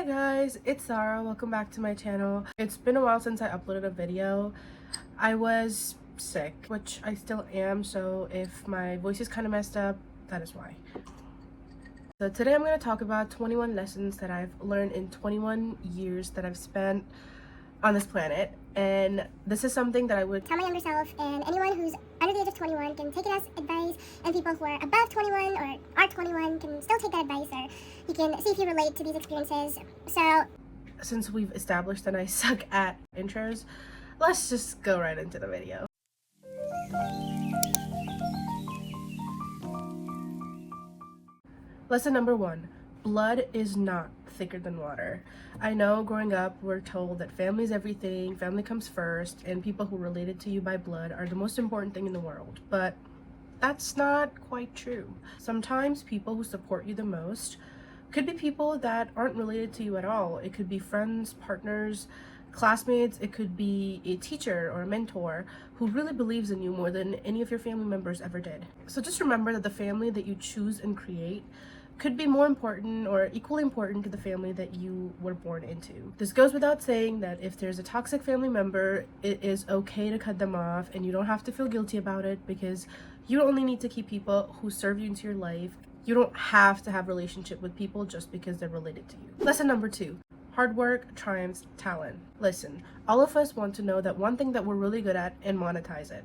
guys, it's Zara. Welcome back to my channel. It's been a while since I uploaded a video. I was sick, which I still am, so if my voice is kind of messed up, that is why. So today I'm going to talk about 21 lessons that I've learned in 21 years that I've spent on this planet, and this is something that I would tell my younger self, and anyone who's under the age of 21 can take it as advice, and people who are above 21 or are 21 can still take that advice, or you can see if you relate to these experiences. So since we've established that I suck at intros, let's just go right into the video. Lesson number 1. Blood is not thicker than water. I know growing up we're told that family is everything, family comes first, and people who related to you by blood are the most important thing in the world, but that's not quite true. Sometimes people who support you the most could be people that aren't related to you at all. It could be friends, partners, classmates, it could be a teacher or a mentor who really believes in you more than any of your family members ever did. So just remember that the family that you choose and create could be more important or equally important to the family that you were born into. This goes without saying that if there's a toxic family member, it is okay to cut them off, and you don't have to feel guilty about it, because you only need to keep people who serve you into your life. You don't have to have a relationship with people just because they're related to you. Lesson number 2. Hard work triumphs talent. Listen, all of us want to know that one thing that we're really good at and monetize it.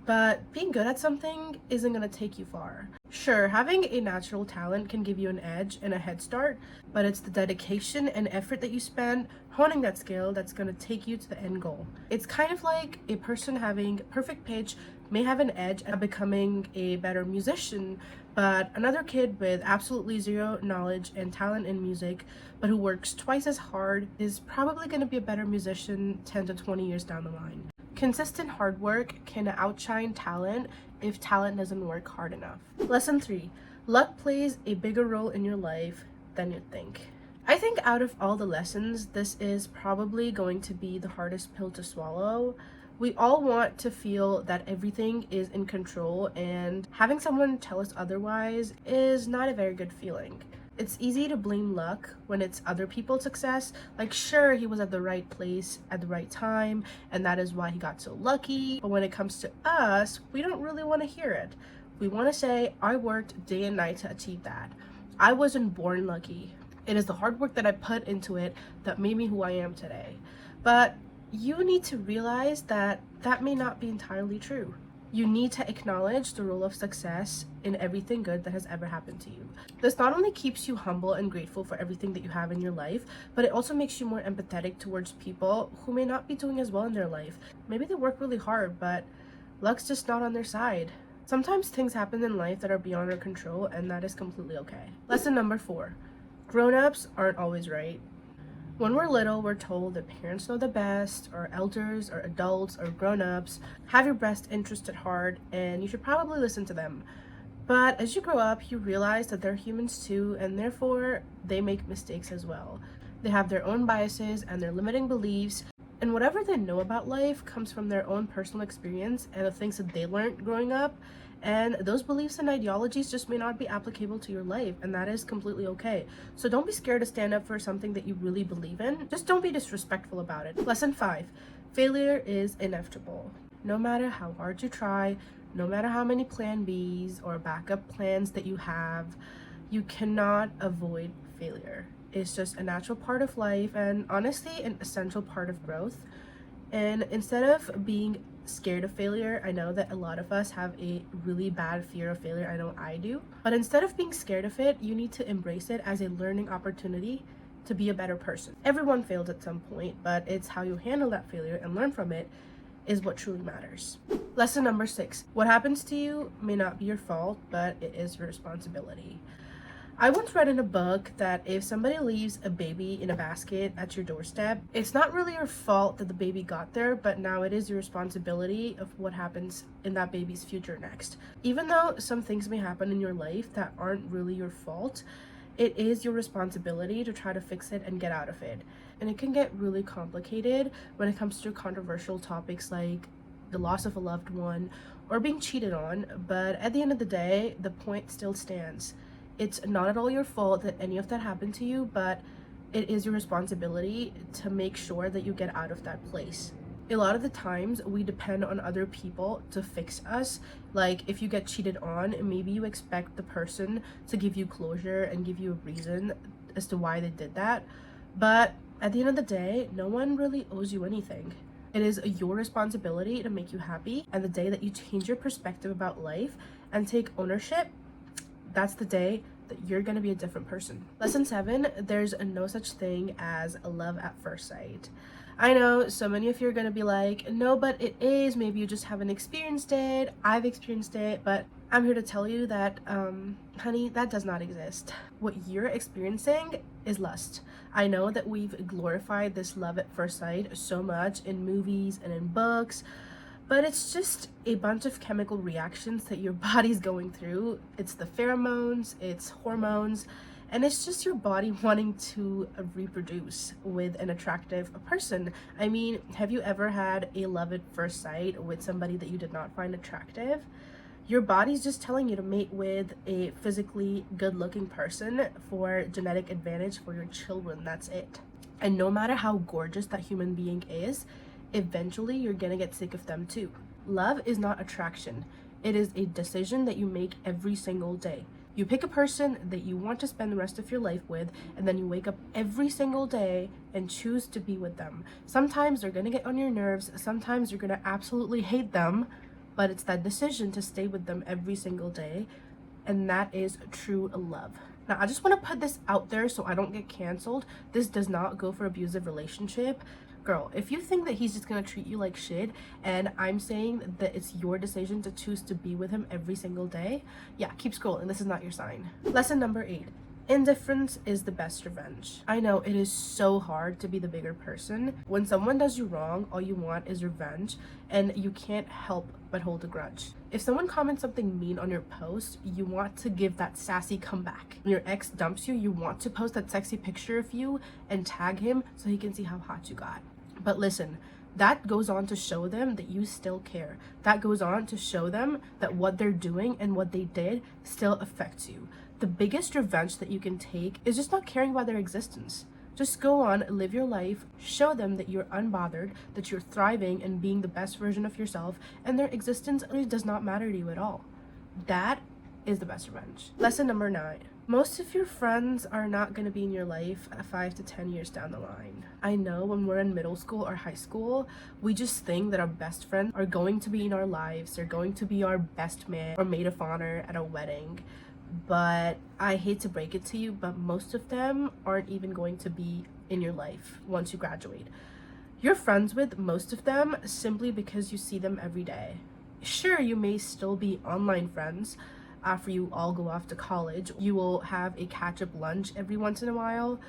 But being good at something isn't going to take you far. Sure, having a natural talent can give you an edge and a head start, but it's the dedication and effort that you spend honing that skill that's going to take you to the end goal. It's kind of like a person having perfect pitch may have an edge at becoming a better musician, but another kid with absolutely zero knowledge and talent in music, but who works twice as hard, is probably going to be a better musician 10 to 20 years down the line. Consistent hard work can outshine talent if talent doesn't work hard enough. Lesson 3. Luck plays a bigger role in your life than you think. I think out of all the lessons, this is probably going to be the hardest pill to swallow. We all want to feel that everything is in control, and having someone tell us otherwise is not a very good feeling. It's easy to blame luck when it's other people's success. Like, sure, he was at the right place at the right time, and that is why he got so lucky. But when it comes to us, we don't really want to hear it. We want to say, I worked day and night to achieve that. I wasn't born lucky. It is the hard work that I put into it that made me who I am today. But you need to realize that that may not be entirely true. You need to acknowledge the role of success in everything good that has ever happened to you. This not only keeps you humble and grateful for everything that you have in your life, but it also makes you more empathetic towards people who may not be doing as well in their life. Maybe they work really hard, but luck's just not on their side. Sometimes things happen in life that are beyond our control, and that is completely okay. Lesson number 4. Grown-ups aren't always right. When we're little, we're told that parents know the best, or elders, or adults, or grown-ups have your best interest at heart, and you should probably listen to them. But as you grow up, you realize that they're humans too, and therefore they make mistakes as well. They have their own biases and their limiting beliefs, and whatever they know about life comes from their own personal experience and the things that they learned growing up. And those beliefs and ideologies just may not be applicable to your life, and that is completely okay. So don't be scared to stand up for something that you really believe in. Just don't be disrespectful about it. Lesson 5. Failure is inevitable. No matter how hard you try, no matter how many plan Bs or backup plans that you have, you cannot avoid failure. It's just a natural part of life, and honestly an essential part of growth. And instead of being scared of failure, I know that a lot of us have a really bad fear of failure. I know I do. But instead of being scared of it, you need to embrace it as a learning opportunity to be a better person. Everyone fails at some point, but it's how you handle that failure and learn from it is what truly matters. Lesson number 6. What happens to you may not be your fault, but it is your responsibility. I once read in a book that if somebody leaves a baby in a basket at your doorstep, it's not really your fault that the baby got there, but now it is your responsibility of what happens in that baby's future next. Even though some things may happen in your life that aren't really your fault, it is your responsibility to try to fix it and get out of it. And it can get really complicated when it comes to controversial topics like the loss of a loved one or being cheated on, but at the end of the day, the point still stands. It's not at all your fault that any of that happened to you, but it is your responsibility to make sure that you get out of that place. A lot of the times we depend on other people to fix us. Like if you get cheated on, maybe you expect the person to give you closure and give you a reason as to why they did that. But at the end of the day, no one really owes you anything. It is your responsibility to make you happy, and the day that you change your perspective about life and take ownership, that's the day that you're gonna be a different person. Lesson 7, there's no such thing as a love at first sight. I know so many of you are gonna be like, no, but it is. Maybe you just haven't experienced it. I've experienced it, but I'm here to tell you that, honey, that does not exist. What you're experiencing is lust. I know that we've glorified this love at first sight so much in movies and in books, but it's just a bunch of chemical reactions that your body's going through. It's the pheromones, it's hormones, and it's just your body wanting to reproduce with an attractive person. I mean, have you ever had a love at first sight with somebody that you did not find attractive? Your body's just telling you to mate with a physically good-looking person for genetic advantage for your children. That's it. And no matter how gorgeous that human being is, eventually you're gonna get sick of them too. Love is not attraction. It is a decision that you make every single day. You pick a person that you want to spend the rest of your life with, and then you wake up every single day and choose to be with them. Sometimes they're gonna get on your nerves, sometimes you're gonna absolutely hate them, but it's that decision to stay with them every single day, and that is true love. Now, I just want to put this out there so I don't get canceled. This does not go for abusive relationship. Girl, if you think that he's just gonna treat you like shit, and I'm saying that it's your decision to choose to be with him every single day, yeah, keep scrolling. This is not your sign. Lesson number 8. Indifference is the best revenge. I know it is so hard to be the bigger person. When someone does you wrong, all you want is revenge, and you can't help but hold a grudge. If someone comments something mean on your post, you want to give that sassy comeback. When your ex dumps you, you want to post that sexy picture of you and tag him so he can see how hot you got. But listen, that goes on to show them that you still care. That goes on to show them that what they're doing and what they did still affects you. The biggest revenge that you can take is just not caring about their existence. Just go on, live your life, show them that you're unbothered, that you're thriving and being the best version of yourself, and their existence really does not matter to you at all. That is the best revenge. Lesson number 9. Most of your friends are not going to be in your life 5 to 10 years down the line. I know when we're in middle school or high school, we just think that our best friends are going to be in our lives. They're going to be our best man or maid of honor at a wedding. But I hate to break it to you, but most of them aren't even going to be in your life once you graduate. You're friends with most of them simply because you see them every day. Sure, you may still be online friends after you all go off to college. You will have a catch-up lunch every once in a while,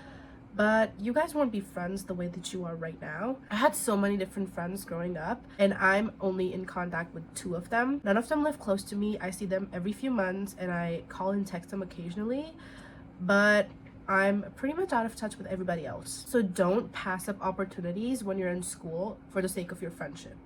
but you guys won't be friends the way that you are right now. I had so many different friends growing up, and I'm only in contact with 2 of them. None of them live close to me. I see them every few months, and I call and text them occasionally, but I'm pretty much out of touch with everybody else. So don't pass up opportunities when you're in school for the sake of your friendship.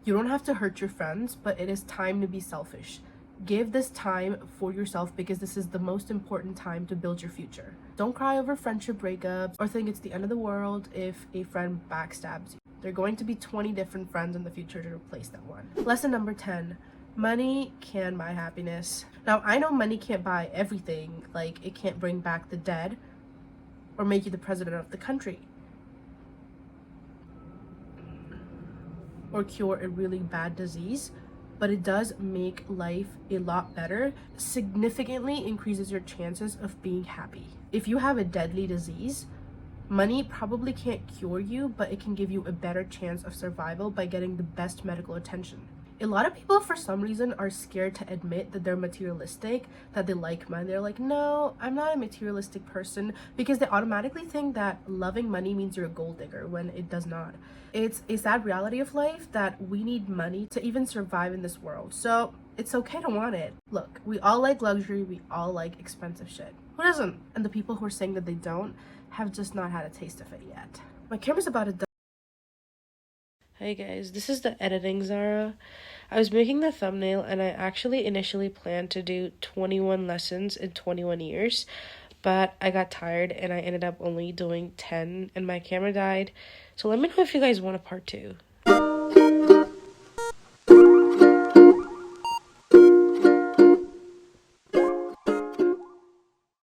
You don't have to hurt your friends, but it is time to be selfish. Give this time for yourself because this is the most important time to build your future. Don't cry over friendship breakups or think it's the end of the world if a friend backstabs you. There are going to be 20 different friends in the future to replace that one. Lesson number 10. Money can buy happiness. Now, I know money can't buy everything. Like, it can't bring back the dead or make you the president of the country or cure a really bad disease. But it does make life a lot better, significantly increases your chances of being happy. If you have a deadly disease, money probably can't cure you, but it can give you a better chance of survival by getting the best medical attention. A lot of people, for some reason, are scared to admit that they're materialistic, that they like money. They're like, no, I'm not a materialistic person, because they automatically think that loving money means you're a gold digger, when it does not. It's a sad reality of life that we need money to even survive in this world. So it's okay to want it. Look, we all like luxury, we all like expensive shit. Who doesn't? And the people who are saying that they don't have just not had a taste of it yet. My camera's about to die. Hey guys, this is the editing Zara. I was making the thumbnail and I actually initially planned to do 21 lessons in 21 years, but I got tired and I ended up only doing 10 and my camera died. So let me know if you guys want a part 2.